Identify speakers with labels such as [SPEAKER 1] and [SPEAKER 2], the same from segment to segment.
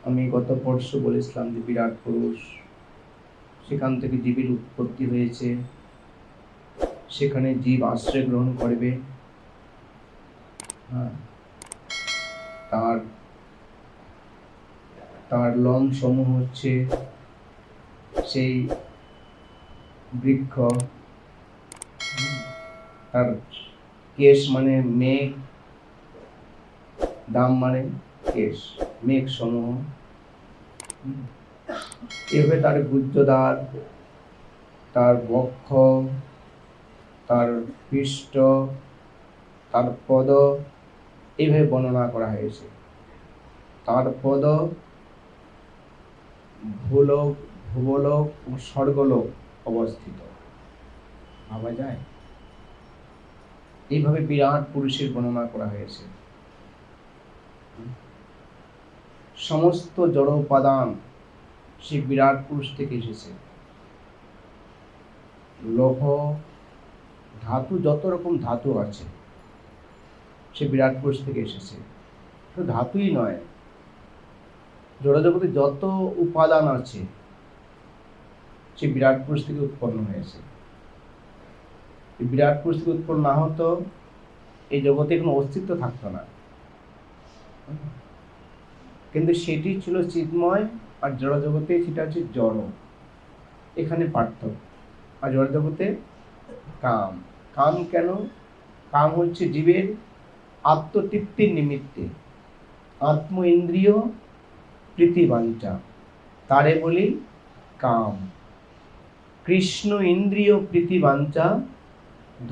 [SPEAKER 1] আমি গত পরশু বলেছিলাম যে বিরাট পুরুষ, সেখান থেকে জীবের উৎপত্তি হয়েছে, সেখানে জীব আশ্রয় গ্রহণ করবে। তার তার লোম সমূহ হচ্ছে সেই বৃক্ষ, তার কেশ মানে মেঘ, দাম মানে কেশ, মেঘ সমূহ। এভাবে তার গুহ্যদ্বার, তার বক্ষ, তার পৃষ্ঠ, তার পদ, এইভাবে বর্ণনা করা হয়েছে। তার পদ ভূলোক, ভূবলোক ও স্বর্গলোক অবস্থিত, ভাবা যায়। এইভাবে বিরাট পুরুষের বর্ণনা করা হয়েছে। সমস্ত জড় উপাদান সেই বিরাট পুরুষ থেকে এসেছে। লৌহ, ধাতু, যত রকম ধাতু আছে সে বিরাট পুরুষ থেকে এসেছে। শুধু ধাতুই নয়, জড়জগতে যত উপাদান আছে সে বিরাট পুরুষ থেকে উৎপন্ন হয়েছে। বিরাট পুরুষ থেকে উৎপন্ন না হতো এই জগতে কোনো অস্তিত্ব থাকতো না। কিন্তু সেটি ছিল চিন্ময়, আর জড় জগতে সেটা হচ্ছে জড়। এখানে পার্থক্য। আর জড় জগতে কাম। কাম কেন? কাম হচ্ছে জীবের আত্মতৃপ্তির নিমিত্তে, আত্ম ইন্দ্রিয় প্রীতিবাঞ্ছা, তারে বলি কাম। কৃষ্ণ ইন্দ্রিয় প্রীতিবাঞ্ছা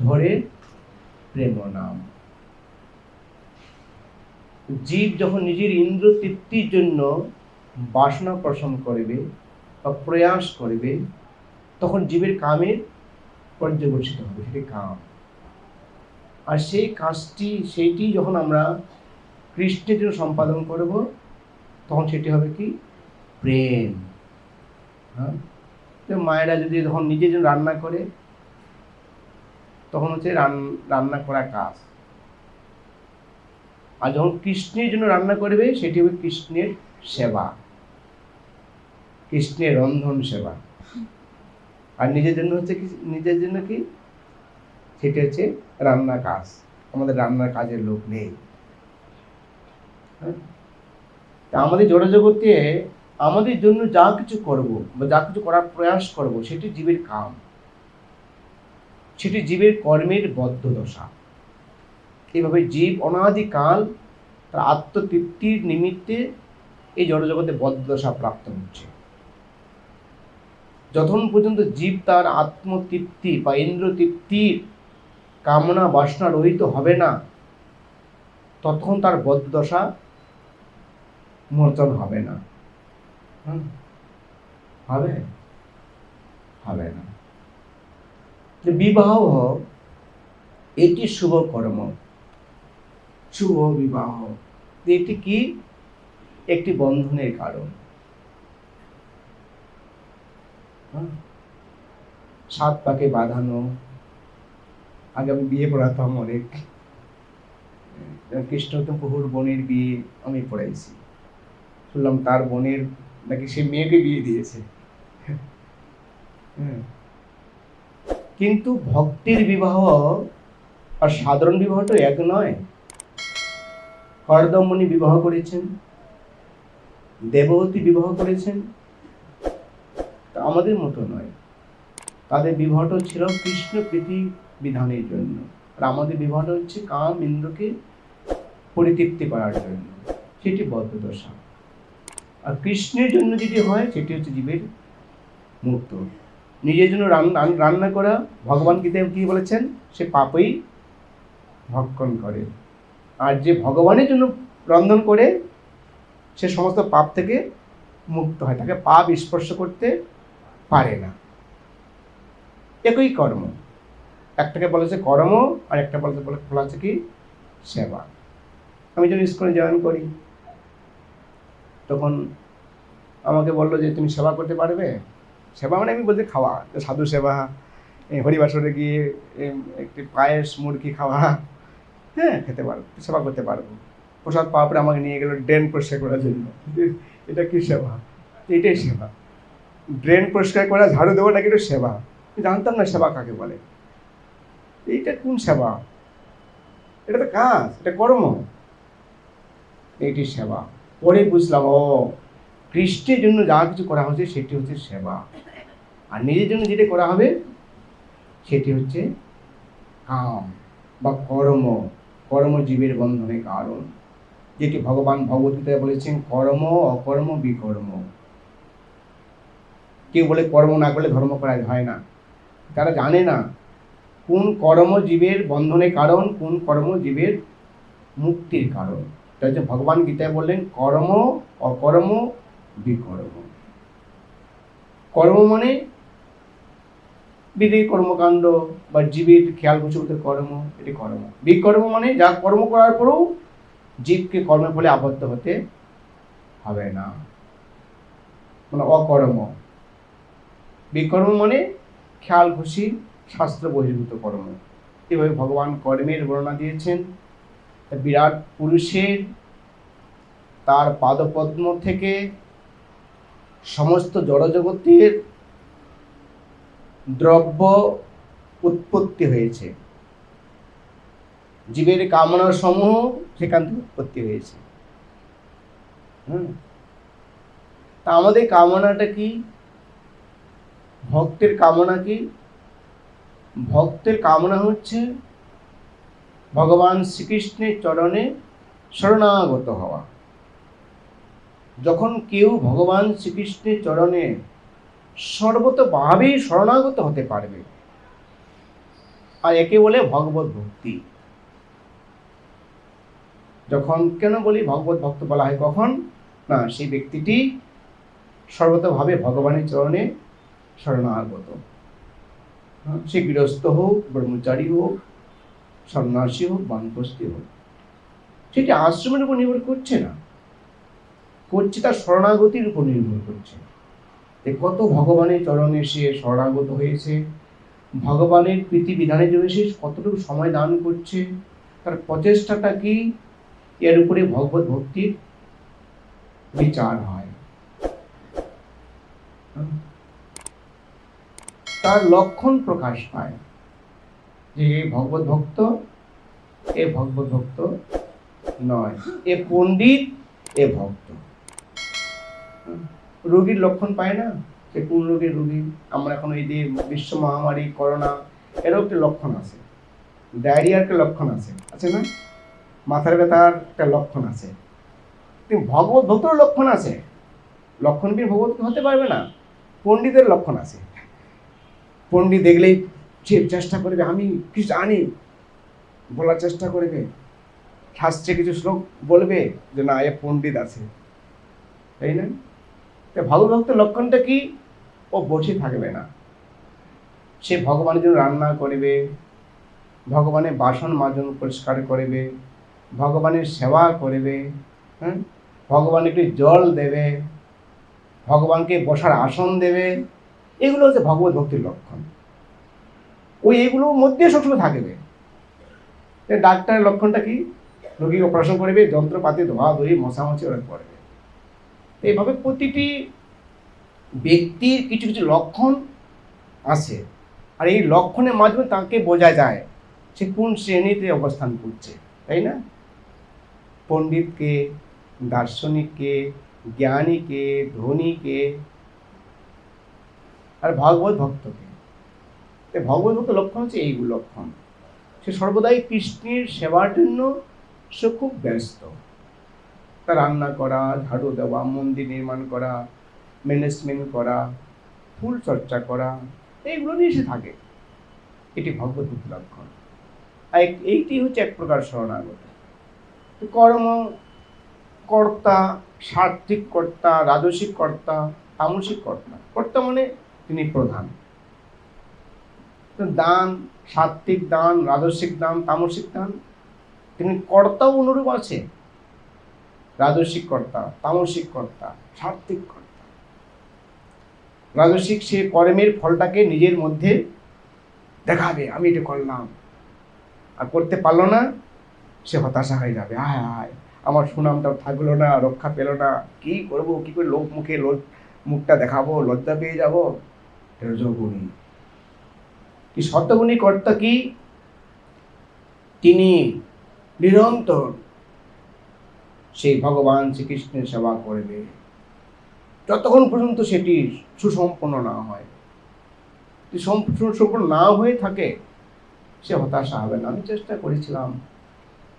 [SPEAKER 1] ধরে প্রেম নাম। জীব যখন নিজের ইন্দ্রিয় তৃপ্তির জন্য বাসনা পোষণ করবে বা প্রয়াস করবে, তখন জীবের কামের পর্যবসিত হবে, সেটি কাম। আর সেই কাজটি, সেইটি যখন আমরা কৃষ্ণের জন্য সম্পাদন করব, তখন সেটি হবে কি? প্রেম। মায়েরা যদি যখন নিজের জন্য রান্না করে, তখন হচ্ছে রান্না করা কাজ। আর যখন কৃষ্ণের জন্য রান্না করবে, সেটি হবে কৃষ্ণের সেবা, কৃষ্ণের রন্ধন সেবা। আর নিজের জন্য হচ্ছে কি? নিজের জন্য কি? সেটি হচ্ছে রান্না কাজ। আমাদের রান্নার কাজের লোক নেই। আমাদের জড়জগতে আমাদের জন্য যা কিছু করব বা যা কিছু করার প্রয়াস করব, সেটি জীবের কাম, সেটি জীবের কর্মের বদ্ধ দশা। এইভাবে জীব অনাদিকাল তার আত্মতৃপ্তির নিমিত্তে এই জড়জগতে বদ্ধ দশা প্রাপ্ত হচ্ছে। যতক্ষণ পর্যন্ত জীব তার আত্মতৃপ্তি বা ইন্দ্র তৃপ্তির কামনা বাসনা রহিত হবে না, ততক্ষণ তার বদ্ধ দশা মোচন হবে না। হবে? হবে না। বিবাহ এটি শুভ কর্ম, শুভ বিবাহ। এটি কি? একটি বন্ধনের কারণ। 7 পাকে বাঁধানো। আগে আমি বিয়ে পড়াতাম অনেক, কৃষ্ণপ্রভুর বোনের বিয়ে আমি পড়াইছি। শুনলাম তার বোনের নাকি সে মেয়েকে বিয়ে দিয়েছে। কিন্তু ভক্তির বিবাহ আর সাধারণ বিবাহটা এক নয়। কর্দমণি বিবাহ করেছেন, দেবতী বিবাহ করেছেন, আমাদের মতো নয়। তাদের বিবাহটা ছিল কৃষ্ণ প্রীতি বিধানের জন্য, আর আমাদের বিবাহটা হচ্ছে কাম ইন্দ্রকে পরিতৃপ্তি করার জন্য। সেটি বদ্ধ দশা। আর কৃষ্ণের জন্য যেটি হয়, সেটি হচ্ছে জীবের মুক্ত। নিজের জন্য রান্না করা, ভগবান কি বলেছেন? সে পাপই ভক্ষণ করে। আর যে ভগবানের জন্য রন্ধন করে, সে সমস্ত পাপ থেকে মুক্ত হয়, তাকে পাপ স্পর্শ করতে পারে না। একই কর্ম, একটাকে বলেছে কর্ম আর একটা বলা আছে কি? সেবা। আমি যখন স্কুলে জয়েন করি, তখন আমাকে বললো যে তুমি সেবা করতে পারবে। সেবা মানে আমি বলতে খাওয়া, সাধু সেবা, হরিবাসরে গিয়ে একটি পায়েস মুরগি খাওয়া, হ্যাঁ খেতে পারবো, সেবা করতে পারবো। প্রসাদ পাওয়ার পরে আমাকে নিয়ে গেল ড্রেন পরিষ্কার করার জন্য। এটা কি সেবা? এটাই সেবা। ড্রেন পরিষ্কার করা, ঝাড়ু দেবো, নাকি এটা সেবা? জানতাম না সেবা কাকে বলে। এইটা কোন সেবা? এটা তো কাজ, এটা কর্ম, এইটি সেবা। পরে বুঝলাম, ও কৃষ্ণের জন্য যা কিছু করা হচ্ছে সেটি হচ্ছে সেবা, আর নিজের জন্য যেটা করা হবে সেটি হচ্ছে কাম বা কর্ম। কর্মজীবের বন্ধনে কারণ, যেটি ভগবান ভগবদ্গীতায় বলেছেন, কর্ম অকর্ম বিকর্ম। কেউ বলে কর্ম না করলে ধর্ম করা হয় না। তারা জানে না কোন কর্ম জীবের বন্ধনে কারণ, কোন কর্ম জীবের মুক্তির কারণ। তাই যে ভগবান গীতায় বললেন, কর্ম অকর্ম বিকর্ম। কর্ম মানে বিধি কর্মকাণ্ড বা জীবের খেয়াল খুশি কর্ম, এটি কর্ম। বিকর্ম মানে যা কর্ম করার পরেও জীবকে কর্মের ফলে আবদ্ধ হতে হবে না, মানে অকর্ম। বিকর্ম মানে খেয়াল খুশি শাস্ত্র বহির্ভূত কর্ম। এভাবে ভগবান কর্মের বর্ণনা দিয়েছেন। বিরাট পুরুষের তার পাদপদ্ম থেকে সমস্ত জড়জগতের দ্রব্য উৎপত্তি হয়েছে, জীবের কামনা সমূহ সেখান থেকে উৎপত্তি হয়েছে। তা আমাদের কামনাটা কি? ভক্তের কামনা কি? ভক্তের কামনা হচ্ছে ভগবান শ্রীকৃষ্ণের চরণে শরণাগত হওয়া। যখন কেউ ভগবান শ্রীকৃষ্ণের চরণে সর্বতভাবেই শরণাগত হতে পারবে, আর একে বলে ভগবত ভক্তি। যখন, কেন বলি ভগবত ভক্ত বলা হয় কখন? না, সেই ব্যক্তিটি সর্বতভাবে ভগবানের চরণে শরণাগত। সে গৃহস্থ হোক, ব্রহ্মচারী হোক, সন্ন্যাসী হোক, বানপ্রস্থী হোক, সেটি আশ্রমের উপর নির্ভর করছে না, করছে তার শরণাগতির উপর নির্ভর করছে। কত ভগবানের চরণে সে শরণাগত হয়েছে, ভগবানের প্রীতি বিধানের জন্য সে কতটুকু সময় দান করছে, তার প্রচেষ্টাটা কি, এর উপরে ভগবত ভক্তির বিচার হয়। তার লক্ষণ প্রকাশ পায় যে এ ভগবত ভক্ত, এ ভগবত ভক্ত নয়, এ পণ্ডিত, এ ভক্ত। রোগীর লক্ষণ পায় না, সে কোন রোগের রোগী। আমরা এখন এই যে বিশ্ব মহামারী করোনা, এরও একটা লক্ষণ আছে, ডায়রিয়ার একটা লক্ষণ আছে, আছে না? মাথার ব্যথার একটা লক্ষণ আছে। কিন্তু ভগবত ভক্তর লক্ষণ আছে। লক্ষণ কি ভগবত হতে পারবে না? পণ্ডিতের লক্ষণ আছে। পণ্ডিত দেখলেই সে চেষ্টা করবে, আমি কিছু জানি, বলার চেষ্টা করবে, শাস্ত্রে কিছু শ্লোক বলবে যে না, এ পণ্ডিত আছে, তাই না? ভগবত ভক্তের লক্ষণটা কি? ও বসে থাকবে না, সে ভগবানের জন্য রান্না করবে, ভগবানের বাসন মাজন পরিষ্কার করবে, ভগবানের সেবা করবে, ভগবানকে জল দেবে, ভগবানকে বসার আসন দেবে। এগুলো হচ্ছে ভগবত ভক্তির লক্ষণ। ওই এগুলোর মধ্যে সবসময় থাকবে। ডাক্তারের লক্ষণটা কি? রোগীকে অপারেশন করবে, যন্ত্রপাতি ধোয়াধুয়ি মশামাছি ওরা করবে। এইভাবে প্রতিটি ব্যক্তির কিছু কিছু লক্ষণ আছে, আর এই লক্ষণের মাধ্যমে তাকে বোঝা যায় সে কোন শ্রেণীতে অবস্থান করছে, তাই না? পণ্ডিতকে, দার্শনিককে, জ্ঞানীকে, ধনীকে, আর ভগবত ভক্তকে। ভগবত ভক্ত লক্ষণ হচ্ছে এইগুলো লক্ষণ। সে সর্বদাই কৃষ্ণের সেবার জন্য সে খুব ব্যস্ত। তার রান্না করা, ঝাড়ু দেওয়া, মন্দির নির্মাণ করা, ম্যানেজমেন্ট করা, ফুল চর্চা করা, এইগুলো নিয়ে সে থাকে। এটি ভগবত ভক্তি লক্ষণ। আর এইটি হচ্ছে এক প্রকার শরণাগত। কর্ম কর্তা, সাত্ত্বিক কর্তা, রাজসিক কর্তা, তামসিক কর্তা। কর্তা মানে তিনি প্রধান। দান, সাত্ত্বিক দান, রাজসিক দান, তামসিক দান, তিনি কর্তাও অনুরূপ আছে। রাজসিক কর্তা, তামসিক কর্তা, সাত্ত্বিক কর্তা। রাজসিক সে কর্মের ফলটাকে নিজের মধ্যে দেখাবে, আমি এটা করলাম, আর করতে পারলো না সে হতাশা হয়ে যাবে, আয় আয় আমার সুনামটা থাকলো না, রক্ষা পেল না, কি করব, কি করে লোক মুখে মুখটা দেখাবো, লজ্জা পেয়ে যাব। রজোগুণী। কি সত্যগুণী কর্তা কি? তিনি নিরন্তর সেই ভগবান শ্রীকৃষ্ণের সেবা করবে যতক্ষণ পর্যন্ত সেটি সুসম্পন্ন না হয়। সুসম্পন্ন না হয়ে থাকে, সে হতাশা হবে না। আমি চেষ্টা করেছিলাম,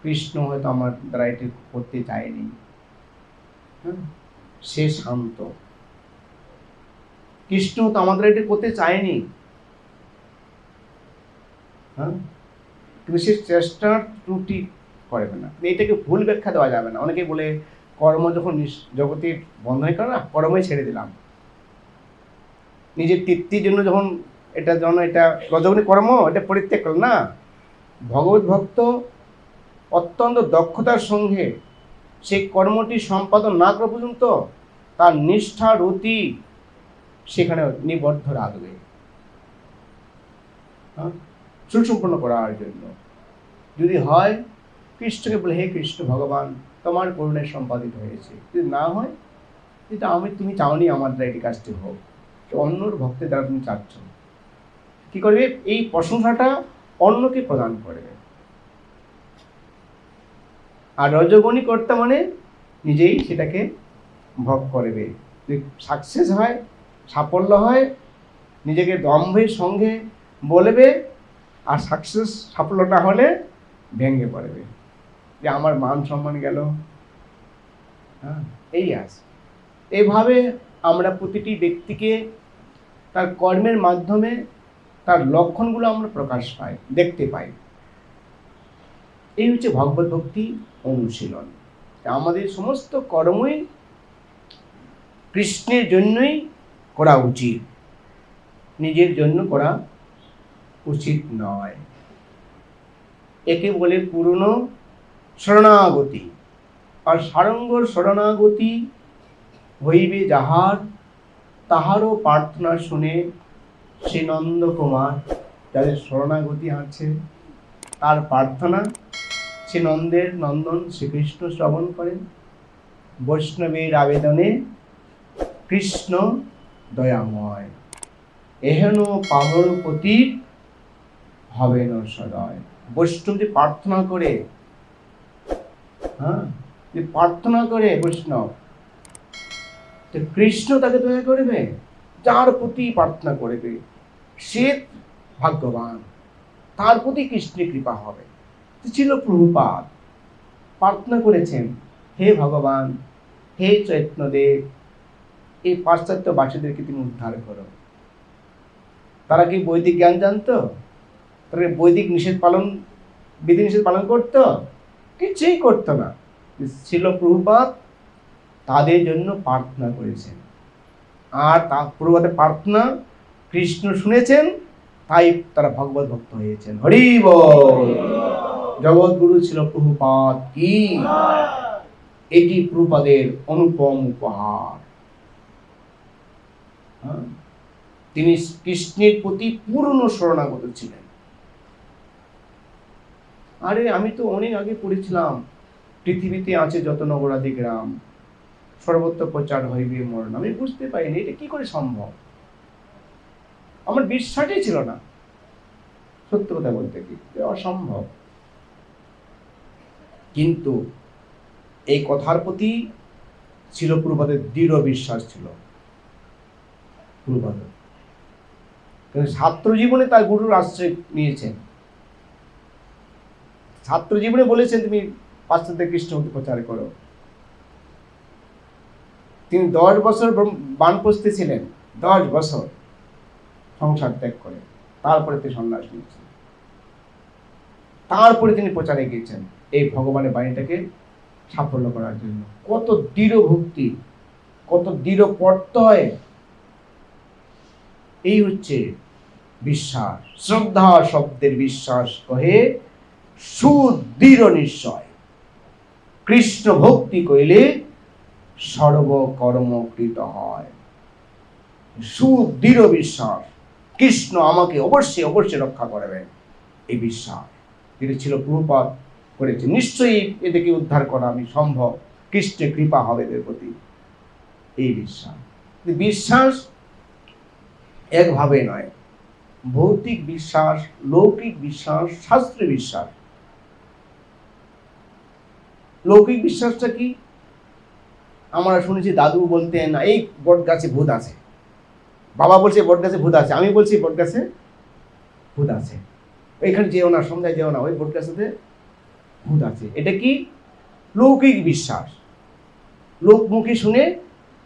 [SPEAKER 1] কৃষ্ণ হয়তো আমার দ্বারা এটি করতে চায়নি। সে শান্ত। কৃষ্ণ তো আমাদের এটি করতে চায়নি, কিন্তু সে চেষ্টার ত্রুটি করবে না। এটাকে ভুল ব্যাখ্যা দেওয়া যাবে না। অনেকে বলে কর্ম যখন জগতে বন্ধ হয়ে গেল না, কর্মই ছেড়ে দিলাম, নিজের তৃপ্তির জন্য যখন এটা রজগুণী কর্ম এটা পরিত্যাগ করল না। ভগবত ভক্ত অত্যন্ত দক্ষতার সঙ্গে সেই কর্মটি সম্পাদন না করা পর্যন্ত তার নিষ্ঠা রতি সেখানে নিবদ্ধ রাখবে সুসম্পন্ন করার জন্য। যদি হয়, কৃষ্ণকে বলে, হে কৃষ্ণ ভগবান, তোমার করুণায় সম্পাদিত হয়েছে। যদি না হয়, যেটা তুমি চাওনি আমার দ্বারা এটি কাজটি হোক, অন্যর ভক্তের দ্বারা তুমি চাচ্ছ, কি করবে? এই প্রশংসাটা অন্যকে প্রদান করবে। আর রজগুণী কর্তা মানে নিজেই সেটাকে ভোগ করবে। যদি সাকসেস হয়, সাফল্য হয়, নিজেকে দম্ভের সঙ্গে বলবে, আর সাফল্য না হলে ভেঙে পড়বে যে আমার মান সম্মান গেল। এই আছে। এইভাবে আমরা প্রতিটি ব্যক্তিকে তার কর্মের মাধ্যমে তার লক্ষণগুলো আমরা প্রকাশ পাই, দেখতে পাই। এই হচ্ছে ভগবত ভক্তি অনুশীলন। আমাদের সমস্ত কর্মই কৃষ্ণের জন্যই করা উচিত, নিজের জন্য করা উচিত নয়। একে বলে পূর্ণ শরণাগতি। আর সারঙ্গর শরণাগতি হইবে যাহার, তাহারও প্রার্থনা শুনে শ্রী নন্দকুমার, যাদের শরণাগতি আছে তার প্রার্থনা শ্রী নন্দন শ্রীকৃষ্ণ শ্রবণ করেন। বৈষ্ণবের আবেদনে কৃষ্ণ দয়াময়, এহেন পামর পতিত হবে না সদয়। বৈষ্ণব যে প্রার্থনা করে, প্রার্থনা করে বৈষ্ণব, কৃষ্ণ তাকে দয়া করবে। যার প্রতি প্রার্থনা করবে সে ভাগ্যবান, তার প্রতি কৃষ্ণের কৃপা হবে। ছিল প্রভুপাদ প্রার্থনা করেছেন, হে ভগবান, হে চৈতন্যদেব, এই পাশ্চাত্যবাসীদেরকে তুমি উদ্ধার করো। তারা কি বৈদিক জ্ঞান জানতো? তারা বৈদিক বিধিনিষেধ পালন করতো? কিছুই করতো না। ছিল প্রভুপাদ তাদের জন্য প্রার্থনা করেছেন, আর প্রভুপাদের প্রার্থনা কৃষ্ণ শুনেছেন, তাই তারা ভগবত ভক্ত হয়েছেন। হরি বল। জগৎগুরু ছিল প্রভুপাদ কি। এটি প্রভুপাদের অনুপম উপহার। তিনি কৃষ্ণের প্রতি পূর্ণ শরণাগত ছিলেন। আরে আমি তো অনেক আগে পড়েছিলাম, পৃথিবীতে আছে যত নগরাদি গ্রাম, সর্বত্র প্রচার হইবে মোর নাম। আমি বুঝতে পারিনি এটা কি করে সম্ভব। আমার বিশ্বাসই ছিল না, সত্য কথা বলতে কি, অসম্ভব। কিন্তু এই কথার প্রতি ছিল প্রভুপাদের দৃঢ় বিশ্বাস ছিল। প্রভুপাদ ছাত্র জীবনে তার গুরুর আশ্রয় নিয়েছেন। ছাত্র জীবনে বলেছেন তুমি পাশ্চাত্য কৃষ্ণকে প্রচার করো। তিনি 10 বছর বানপ্রস্থে ছিলেন, 10 বছর সংসার ত্যাগ করে, তারপরে তিনি সন্ন্যাস নিয়েছেন। তারপরে তিনি প্রচারে গিয়েছেন এই ভগবানের বাণীটাকে সাফল্য করার জন্য। কত দৃঢ় ভক্তি, কত দৃঢ় প্রত্যয়। এই হচ্ছে বিশ্বাস। শ্রদ্ধা শব্দের বিশ্বাস কহে সুদৃঢ় নিশ্চয়, কৃষ্ণ ভক্তি কইলে সর্বকর্ম কৃত হয়। সুদৃঢ় বিশ্বাস, কৃষ্ণ আমাকে অবশ্যই অবশ্যই রক্ষা করবেন, এই বিশ্বাস যেটা ছিল প্রভুপাদ করেছে, নিশ্চয়ই এদেরকে উদ্ধার করা আমি সম্ভব, কৃষ্ণের কৃপা হবে এদের প্রতি, এই বিশ্বাস। বিশ্বাস একভাবে নয়, ভৌতিক বিশ্বাস, লৌকিক বিশ্বাস, শাস্ত্রীয় বিশ্বাস। লৌকিক বিশ্বাসটা কি? আমরা শুনেছি দাদু বলতেন এই বট গাছে ভূত আছে, বাবা বলছে বট গাছে ভূত আছে, আমি বলছি বট গাছে ভূত আছে, এখানে যেও না, সন্ধ্যায় যেও না, ওই বট গাছেতে ভূত আছে। এটা কি? লৌকিক বিশ্বাস। লোকমুখে শুনে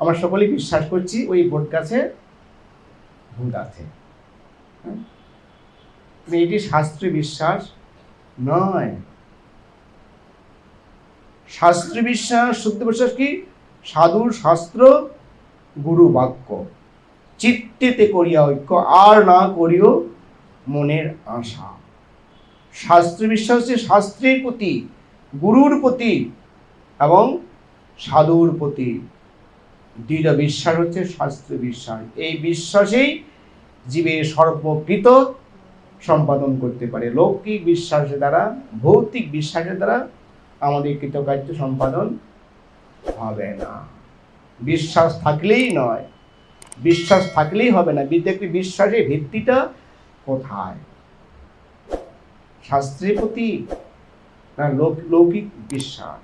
[SPEAKER 1] আমরা সকলেই বিশ্বাস করছি ওই বট গাছে ভূত আছে। এটি শাস্ত্রীয় বিশ্বাস নয়। শাস্ত্রীয় বিশ্বাস, শুদ্ধ বিশ্বাস কি? সাধু শাস্ত্র গুরু বাক্য, চিত্তেতে করিয়া ঐক্য, আর না করিও মনের আশা। শাস্ত্রীয় বিশ্বাস হচ্ছে শাস্ত্রের প্রতি, গুরুর প্রতি এবং সাধুর প্রতি, দুইটা বিশ্বাস হচ্ছে শাস্ত্রীয় বিশ্বাস। এই বিশ্বাসেই জীবের সর্বকৃত সম্পাদন করতে পারে। লৌকিক বিশ্বাসের দ্বারা, ভৌতিক বিশ্বাসের দ্বারা আমাদের কৃতকার্য সম্পাদন হবে না। বিশ্বাস থাকলেই নয়, বিশ্বাস থাকলেই হবে না। বিদ্যাকে বিশ্বাসের ভিত্তিটা কোথায়? শাস্ত্রের প্রতি না লৌকিক বিশ্বাস?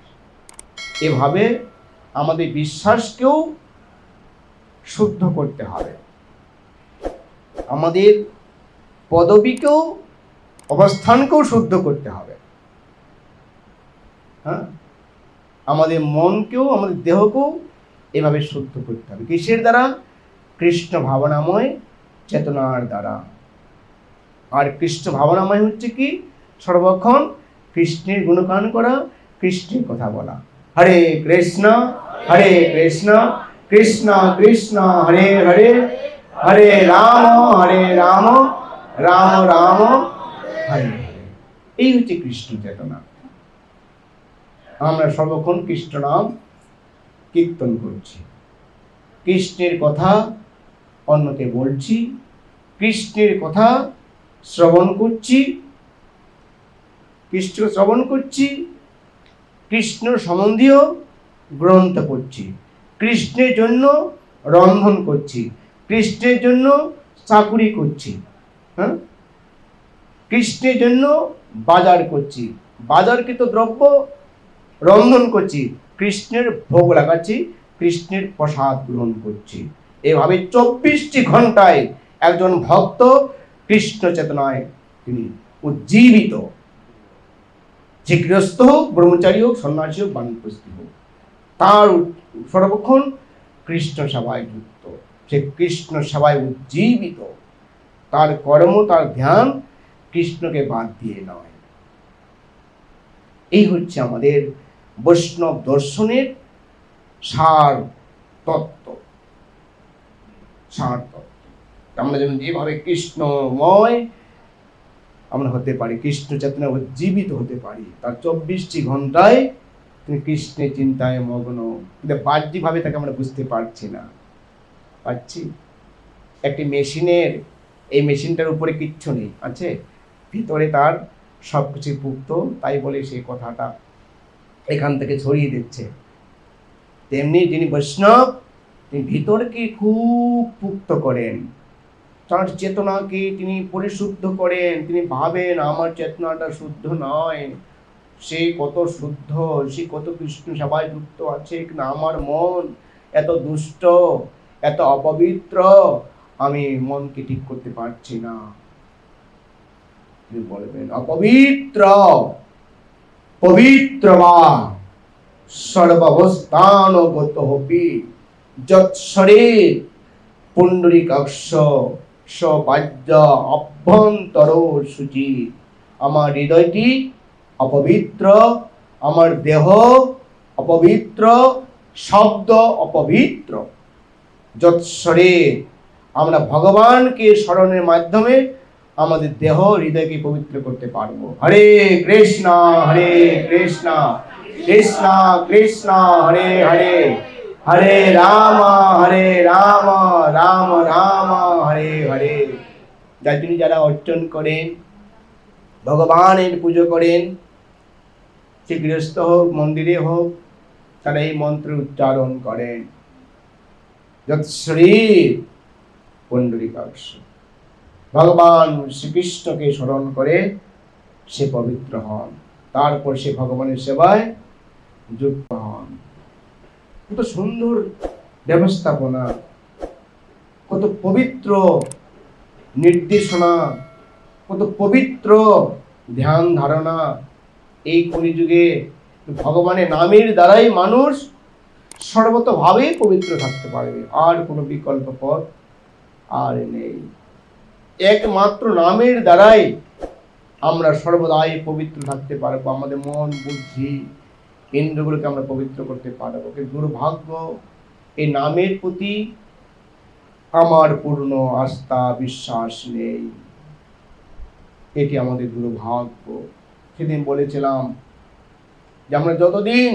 [SPEAKER 1] এভাবে আমাদের বিশ্বাসকেও শুদ্ধ করতে হবে, আমাদের পদবীকেও, অবস্থানকেও শুদ্ধ করতে হবে। হ্যাঁ, আমাদের মনকেও, আমাদের দেহকেও এভাবে শুদ্ধ করতে হবে। কিসের দ্বারা? কৃষ্ণ ভাবনাময় চেতনার দ্বারা। আর কৃষ্ণ ভাবনাময় হচ্ছে কি? সর্বক্ষণ কৃষ্ণের গুণগান করা, কৃষ্ণের কথা বলা। হরে কৃষ্ণ কৃষ্ণ কৃষ্ণ হরে হরে, হরে রাম রাম রাম হরে হরে। এই হচ্ছে কৃষ্ণ চেতনা। আমরা সর্বক্ষণ কৃষ্ণ নাম কীর্তন করছি, কৃষ্ণের কথা অন্যকে বলছি, কৃষ্ণের কথা শ্রবণ করছি, কৃষ্ণ শ্রবণ করছি, কৃষ্ণ সম্বন্ধীয় গ্রন্থ পড়ছি, কৃষ্ণের জন্য রন্ধন করছি, কৃষ্ণের জন্য চাকুরি করছি, হ্যাঁ, কৃষ্ণের জন্য বাজার করছি, বাজারকৃত দ্রব্য রন্ধন করছি, কৃষ্ণের ভোগ লাগাচ্ছি, কৃষ্ণের প্রসাদ গ্রহণ করছি। এভাবে 24টি ঘন্টায় একজন ভক্ত কৃষ্ণ চেতনায় তিনি উজ্জীবিত। যে গৃহস্থ হোক, ব্রহ্মচারী হোক, সন্ন্যাসী হোক, বানপ্রস্থী হোক, তার সর্বক্ষণ কৃষ্ণ সেবায় যুক্ত, সে কৃষ্ণ সেবায় উজ্জীবিত। তার কর্ম, তার ধ্যান কৃষ্ণকে বাদ দিয়ে নয়। এই হচ্ছে আমাদের বৈষ্ণব দর্শনের সার তত্ত্ব। আমরা যেমন যেভাবে কৃষ্ণময় আমরা হতে পারি, কৃষ্ণ চেতনা উজ্জীবিত হতে পারি, তার 24টি ঘন্টায় তিনি কৃষ্ণের চিন্তায় মগ্ন। কিন্তু বাহ্যিকভাবে তাকে আমরা বুঝতে পারছি না। পাচ্ছি একটি মেশিনের, এই মেশিনটার উপরে কিচ্ছু নেই, আছে ভিতরে তার সব কিছু পুক্ত, তাই বলে সেই কথাটা এখান থেকে ছড়িয়ে দিচ্ছে। তেমনি যিনি বৈষ্ণব, তিনি ভিতরকে খুব পুক্ত করেন, তার চেতনাকে তিনি পরিশুদ্ধ করেন। তিনি ভাবেন আমার চেতনাটা শুদ্ধ নয়, সে কত শুদ্ধ, সে কত কৃষ্ণ সেবায় যুক্ত আছে, কিন্তু আমার মন এত দুষ্ট, এত অপবিত্র, আমি মনকে ঠিক করতে পারছি না। তিনি বলবেন অপবিত্র পবিত্র বা সর্বাবস্থানগত হপি যৎশরীর পুণ্ডরীকাক্ষ সবাজ্য অভ্যন্তর শুচি। আমার হৃদয়টি অপবিত্র, আমার দেহ অপবিত্র, শব্দ অপবিত্র। যৎশরীর, আমরা ভগবানকে স্মরণের মাধ্যমে আমাদের দেহ হৃদয়কে পবিত্র করতে পারবো। হরে কৃষ্ণ কৃষ্ণ কৃষ্ণ হরে হরে, হরে রাম রাম রাম হরে হরে। যাই তিনি যারা অর্চন করেন, ভগবানের পুজো করেন, সে গৃহস্থ হোক মন্দিরে হোক, তারা এই মন্ত্র উচ্চারণ করেন, যৎ শ্রী পুণ্ডরীকাক্ষ। ভগবান শ্রীকৃষ্ণকে স্মরণ করে সে পবিত্র হন, তারপর সে ভগবানের সেবায় যুক্ত হন। কত সুন্দর ব্যবস্থাপনা, কত পবিত্র নির্দেশনা, কত পবিত্র ধ্যান ধারণা। এই কলিযুগে ভগবানের নামের দ্বারাই মানুষ সর্বতভাবে পবিত্র থাকতে পারবে, আর কোনো বিকল্প পথ আর নেই। একমাত্র নামের দ্বারাই আমরা সর্বদাই পবিত্র থাকতে পারবো, আমাদের মন বুদ্ধি ইন্দ্রগুলোকে আমরা পবিত্র করতে পারবো। কিন্তু দুর্ভাগ্য, এই নামের প্রতি আমার পূর্ণ আস্থা বিশ্বাস নেই, এটি আমাদের দুর্ভাগ্য। সেদিন বলেছিলাম যে আমরা যতদিন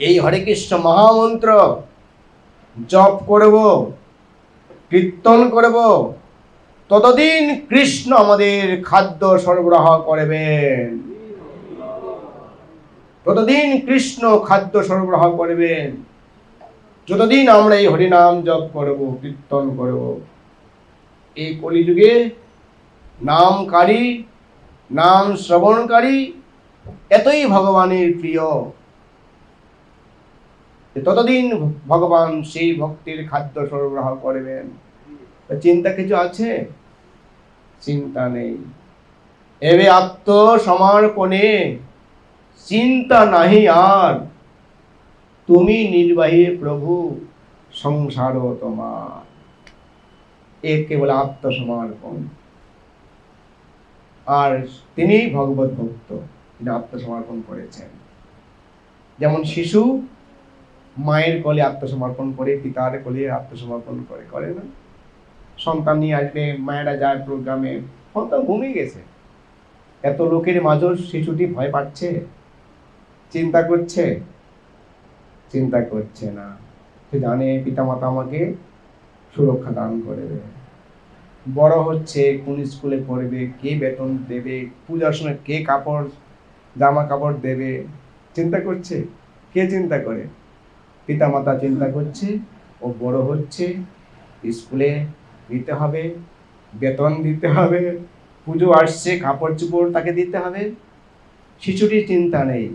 [SPEAKER 1] এই হরে কৃষ্ণ মহামন্ত্র জপ করব, কীর্তন করব, ততদিন কৃষ্ণ আমাদের খাদ্য সরবরাহ করবেন, ততদিন কৃষ্ণ খাদ্য সরবরাহ করবেন, যতদিন আমরা এই হরিনাম জপ করব, কীর্তন করব। এই কলিযুগে নামকারী, নাম শ্রবণকারী এতই ভগবানের প্রিয়, ততদিন ভগবান সেই ভক্তির খাদ্য সরবরাহ করবেন। চিন্তা কিছু আছে? চিন্তা নেই। এবে আত্মসমর্পণে চিন্তা নাহি আর, তুমি নির্বাহী প্রভু সংসার তোমার। একে বলে আত্মসমর্পণ। আর তিনি ভগবত ভক্ত, তিনি আত্মসমর্পণ করেছেন। যেমন শিশু মায়ের কোলে আত্মসমর্পণ করে, পিতার কোলে আত্মসমর্পণ করে, করে না? সন্তান নিয়ে আসবে, মায়েরা যায় প্রোগ্রামে, সন্তান ঘুমিয়ে গেছে, এত লোকের মাঝে শিশুটি ভয় পাচ্ছে, চিন্তা করছে? চিন্তা করছে না। সে জানে পিতামাতা আমাকে সুরক্ষা দান করবে। বড় হচ্ছে, কোন স্কুলে পড়বে, কে বেতন দেবে, পূজার সময় কে কাপড় জামা কাপড় দেবে, চিন্তা করছে? কে চিন্তা করে? পিতামাতা চিন্তা করছে। ও বড় হচ্ছে, স্কুলে দিতে হবে, বেতন দিতে হবে, পুজো আসছে, কাপড় চোপড় তাকে দিতে হবে। শিশুটির চিন্তা নেই,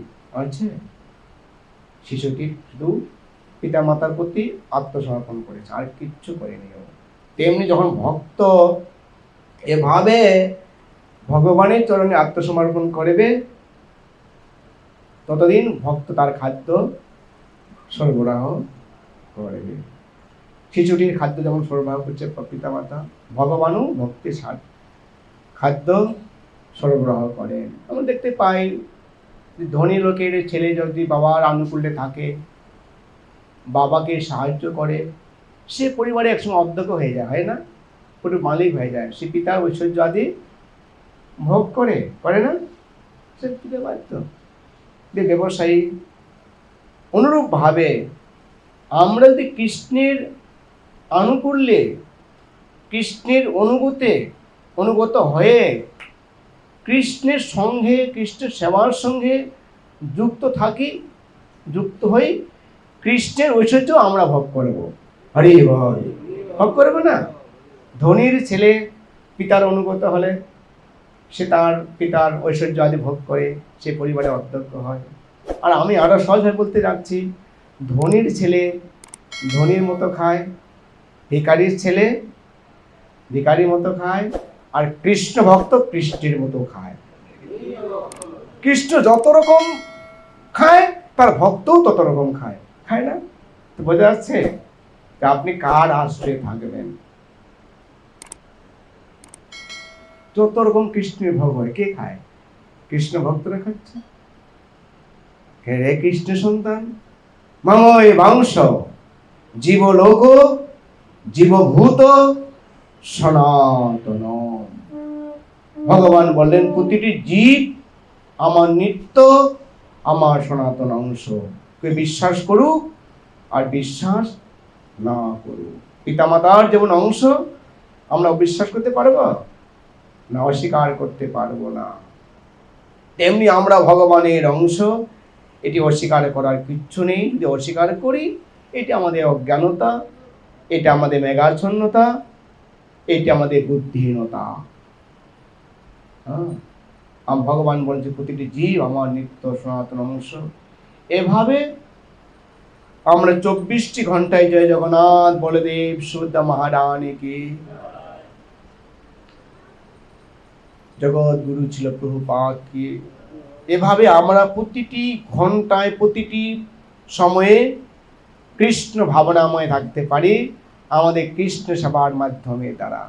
[SPEAKER 1] আছে? শিশুটি শুধু পিতামাতার প্রতি আত্মসমর্পণ করেছে, আর কিচ্ছু করেনি। তেমনি যখন ভক্ত এভাবে ভগবানের চরণে আত্মসমর্পণ করবে, ততদিন ভক্ত তার খাদ্য সরবরাহ করবে। শিশুটির খাদ্য যেমন সরবরাহ করছে পিতামাতা, ভগবানও ভক্তের খাদ্য সরবরাহ করেন। আমরা দেখতে পাই ধনী লোকের ছেলে যদি বাবার আনুকূল্যে থাকে, বাবাকে সাহায্য করে, সে পরিবারে একসময় অধ্যক্ষ হয়ে যায়, হয় না? পুরো মালিক হয়ে যায়, সে পিতার ঐশ্বর্য আদি ভোগ করে, করে না? সে পিতা বাধ্য যে ব্যবসায়ী। অনুরূপভাবে আমরা যদি কৃষ্ণের আনুকূল্যে, কৃষ্ণের অনুগত হয়ে কৃষ্ণের সঙ্গে, কৃষ্ণের সেবার সঙ্গে যুক্ত থাকি, যুক্ত হই, কৃষ্ণের ঐশ্বর্য আমরা ভোগ করব। হরি বল, ভোগ করবো না? ধনীর ছেলে পিতার অনুগত হলে সে তার পিতার ঐশ্বর্য আদি ভোগ করে, সে পরিবারে অধ্যক্ষ হয়। আর আমি আরো সহজভাবে বলতে যাচ্ছি, ধনীর ছেলে ধনীর মতো খায়, ভিখারির ছেলে ভিখারির মতো খায়, আর কৃষ্ণ ভক্ত কৃষ্ণের মতো খায়। কৃষ্ণ যত রকম খায়, তার ভক্তও তত রকম খায়, খায় না? তো বোঝা যাচ্ছে যে আপনি কার আশ্রয়ে থাকবেন। যত রকম কৃষ্ণের ভোগ হয়, কে খায়? কৃষ্ণ ভক্তরা খাচ্ছে। হে কৃষ্ণ সন্তান, মাময় বাংশ জীবলোক জীবভূত সনাতন। ভগবান বললেন প্রতিটি জীব আমার নিত্য, আমার সনাতন অংশ। কেউ বিশ্বাস করুক আর বিশ্বাস না করুক। পিতামাতার যেমন অংশ আমরা অবিশ্বাস করতে পারবো না, অস্বীকার করতে পারবো না। তেমনি আমরা ভগবানের অংশ, এটি অস্বীকার করার কিচ্ছু নেই। যদি অস্বীকার করি, এটি আমাদের অজ্ঞানতা, এটা আমাদের মেঘাচ্ছন্নতা, এটি আমাদের বুদ্ধিহীনতা। ভগবান বলছে প্রতিটি জীব আমার নিত্য সনাতন অংশ। এভাবে আমরা 24টি ঘন্টায় জয় জগন্নাথ বলদেব সুভদ্রা মহারানী কি, জগৎ গুরু ছিল প্রভুপাদ কি, এভাবে আমরা প্রতিটি ঘন্টায় প্রতিটি সময়ে কৃষ্ণ ভাবনাময় থাকতে পারি আমাদের কৃষ্ণ সেবার মাধ্যমে দ্বারা।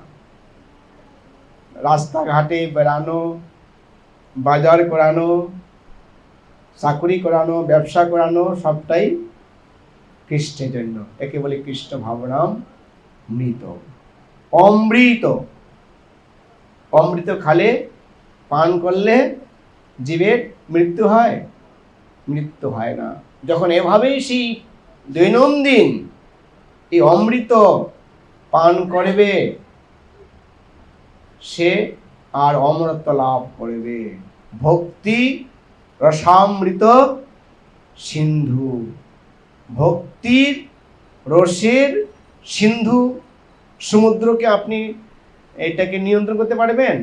[SPEAKER 1] রাস্তাঘাটে বেড়ানো, বাজার করানো, চাকরি করানো, ব্যবসা করানো, সবটাই কৃষ্ণের জন্য। একে বলে কৃষ্ণ ভাবনাম মৃত। অমৃত, অমৃত খালে পান করলে জীবের মৃত্যু হয়? মৃত্যু হয় না। যখন এভাবেই সেই দৈনন্দিন এই অমৃত পান করবে, সে আর অমরত্ব লাভ করবে। ভক্তি রসামৃত সিন্ধু, ভক্তির রসের সিন্ধু সমুদ্রকে আপনি এটাকে নিয়ন্ত্রণ করতে পারবেন?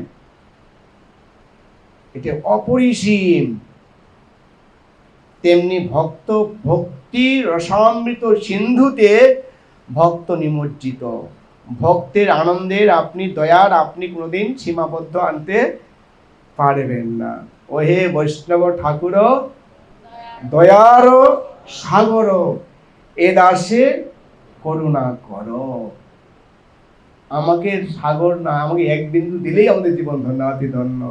[SPEAKER 1] এটা অপরিসীম। তেমনি ভক্ত ভক্তি রসামৃত সিন্ধুতে ভক্ত নিমজ্জিত। ভক্তের আনন্দের আপনি দয়ার আপনি কোনোদিন সীমাবদ্ধ আনতে পারবেন না। ওহে বৈষ্ণব ঠাকুর দয়ার সাগর, এ দাসে করুণা করো। আমাকে সাগর না, আমাকে এক বিন্দু দিলেই আমাদের জীবন ধন্য, অতি ধন্য।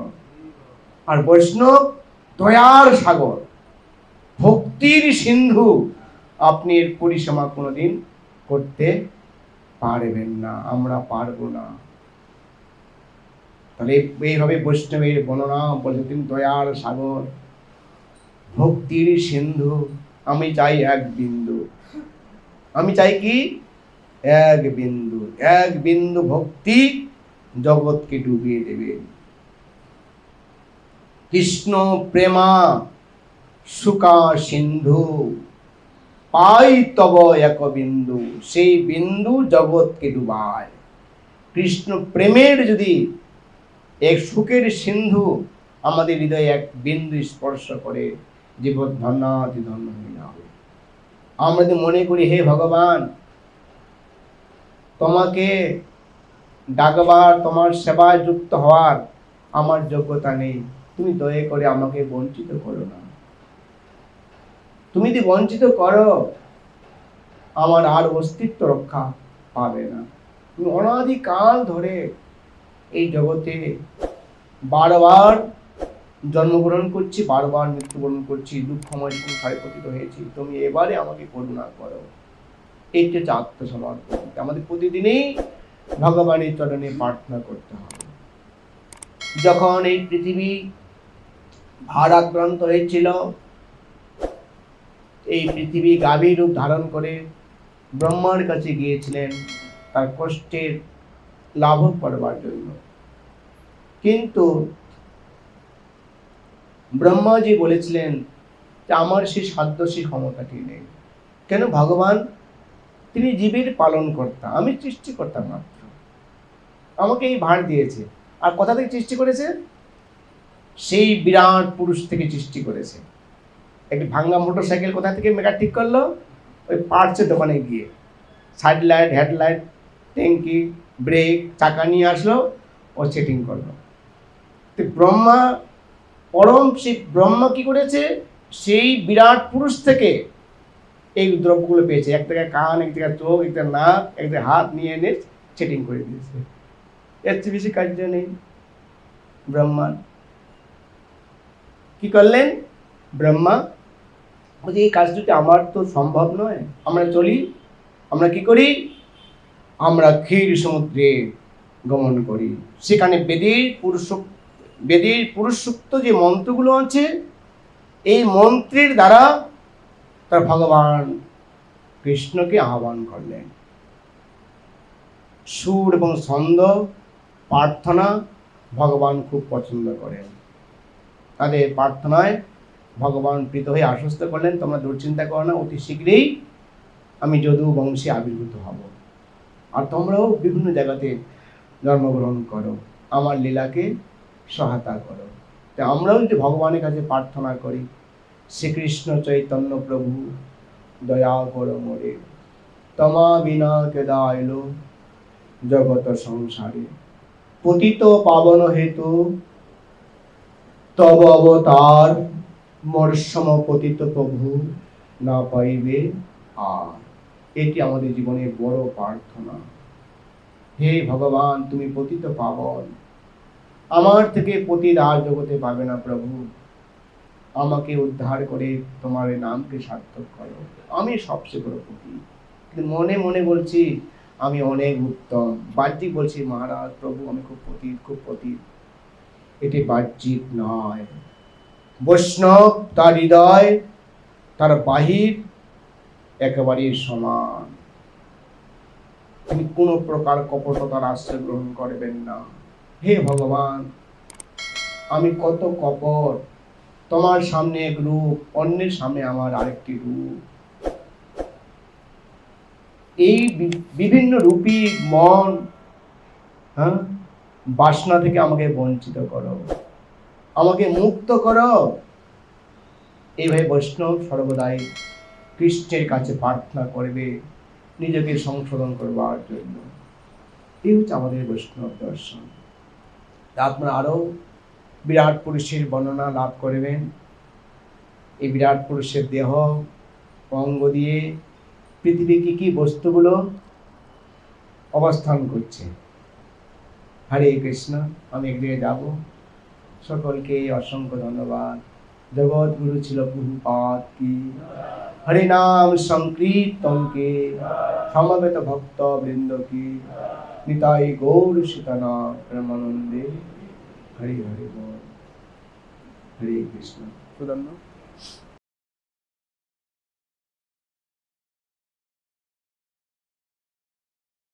[SPEAKER 1] আর বৈষ্ণব দয়ার সাগর, ভক্তির সিন্ধু, আপনি এর পরিসীমা কোনোদিন করতে পারবেন না, আমরা পারবো না। তাহলে এইভাবে বৈষ্ণবের বর্ণনা বলে, তিনি দয়ার সাগর, ভক্তির সিন্ধু। আমি চাই এক বিন্দু, আমি চাই কি? এক বিন্দু, এক বিন্দু ভক্তি জগৎকে ডুবিয়ে দেবে। কৃষ্ণ প্রেমা সুকা সিন্ধু, পাই তব এক বিন্দু, সেই বিন্দু জগৎকে ডুবায়। কৃষ্ণ প্রেমের যদি এক সুখের সিন্ধু আমাদের হৃদয়ে এক বিন্দু স্পর্শ করে, জীবন ধন্যাতি ধন্য হয়ে যাবে। আমরা যদি মনে করি হে ভগবান, তোমাকে ডাকবার, তোমার সেবায় যুক্ত হওয়ার আমার যোগ্যতা নেই, তুমি দয়া করে আমাকে বঞ্চিত করো না। তুমি যদি বঞ্চিত করো, আমার আর অস্তিত্ব রক্ষা পাবে না। তুমি অনাদিকাল ধরে এই জগতে বারবার জন্মগ্রহণ করছি, বারবার মৃত্যুবরণ করছি, দুঃখময় সংসারে পতিত হয়েছি, তুমি এবারে আমাকে করুণা করো। এইটা হচ্ছে আত্মসমর্পণ। আমাদের প্রতিদিনই ভগবানের চরণে প্রার্থনা করতে হবে। যখন এই পৃথিবী ভারাক্রান্ত হয়েছিল, এই পৃথিবী গাভীর রূপ ধারণ করে ব্রহ্মার কাছে গিয়েছিলেন তার কষ্টের লাঘব করবার জন্য। কিন্তু ব্রহ্মাজি বলেছিলেন যে আমার সেই সাধ্য, সেই ক্ষমতাটি নেই। কেন? ভগবান তিনি জীবের পালন কর্তা, আমি সৃষ্টিকর্তা মাত্র। আমাকে এই ভার দিয়েছে। আর কোথা থেকে সৃষ্টি করেছে? সেই বিরাট পুরুষ থেকে সৃষ্টি করেছে। একটি ভাঙ্গা মোটর সাইকেল কোথা থেকে মেকার ঠিক করলো? ওই পার্টসের দোকানে গিয়ে সাইড লাইট, হেডলাইট, ট্যাঙ্কি, ব্রেক, চাকা নিয়ে আসলো, ও সেটিং করলো। তো ব্রহ্মা পরম, সেই ব্রহ্মা কি করেছে? সেই বিরাট পুরুষ থেকে এই দ্রব্যগুলো পেয়েছে। এক জায়গায় কান, এক জায়গায় চোখ, এক জায়গায় নাক, এক জায়গায় হাত নিয়ে এনে সেটিং করে দিয়েছে। এর চেয়ে বেশি কার্য নেই ব্রহ্মার। কি করলেন ব্রহ্মা? বলছে এই কাজটি আমার তো সম্ভব নয়। আমরা চলি, আমরা কি করি? আমরা ক্ষীর সমুদ্রে গমন করি। সেখানে বেদের পুরুষ সূক্ত যে মন্ত্রগুলো আছে, এই মন্ত্রের দ্বারা তার ভগবান কৃষ্ণকে আহ্বান করলেন। সুর এবং ছন্দ প্রার্থনা ভগবান খুব পছন্দ করেন। তাদের প্রার্থনায় ভগবান প্রীত হয়ে আশ্বস্ত করলেন, তোমরা দুশ্চিন্তা করো না, অতি শীঘ্রই আমি যদু বংশে আবির্ভূত হব, আর তোমরাও বিভিন্ন জায়গাতে জন্মগ্রহণ করো, আমার লীলাকে সহায়তা করো। তো আমরাও যদি ভগবানের কাছে প্রার্থনা করি, শ্রীকৃষ্ণ চৈতন্য প্রভু দয়া করো মোরে, তমা বিনা কেদা এলো জগত সংসারে, পতিত পাবন হেতু তব অবতার, মোর সম পতিত প্রভু না পাইবে আর। এটি আমাদের জীবনের বড় প্রার্থনা। হে ভগবান, তুমি পতিত পাবন, আমার থেকে পতিত আর জগতে পাবে না প্রভু, আমাকে উদ্ধার করে তোমার নামকে সার্থক করো। আমি সবচেয়ে বড় পতিত, কিন্তু মনে মনে বলছি আমি অনেক উত্তম, বাহ্যিক বলছি মহারাজ প্রভু আমি খুব পতিত, খুব পতিত। এটি বাহ্যিক নয়। বৈষ্ণব তার হৃদয় তার বাহির একেবারে সমান, তিনি কোনো প্রকার কপটতার আশ্রয় গ্রহণ করবেন না। হে ভগবান, আমি কত কপট, তোমার সামনে এক রূপ, অন্যের সামনে আমার আরেকটি রূপ। এই বিভিন্ন রূপী মন বাসনা থেকে আমাকে বঞ্চিত করো, আমাকে মুক্ত করো। এইভাবে বৈষ্ণব সর্বদাই কৃষ্ণের কাছে প্রার্থনা করবে নিজেকে সংশোধন করবার জন্য। এই হচ্ছে আমাদের বৈষ্ণব দর্শন। আপনারা আরো বিরাট পুরুষের বর্ণনা লাভ করবেন। এই বিরাট পুরুষের দেহ অঙ্গ দিয়ে পৃথিবী কি কি বস্তুগুলো অবস্থান করছে। হরে কৃষ্ণ। আমি একদিকে যাব। সকলকে অসংখ্য ধন্যবাদ। জগৎ গুরু ছিল প্রভুপাদ কি। হরে নাম সংকীর্তন কে সমবেত ভক্ত বৃন্দ কি। নিতাই গৌর সীতানা প্রেমানন্দে। হরে হরে বল। হরে কৃষ্ণ। সুদন্ন।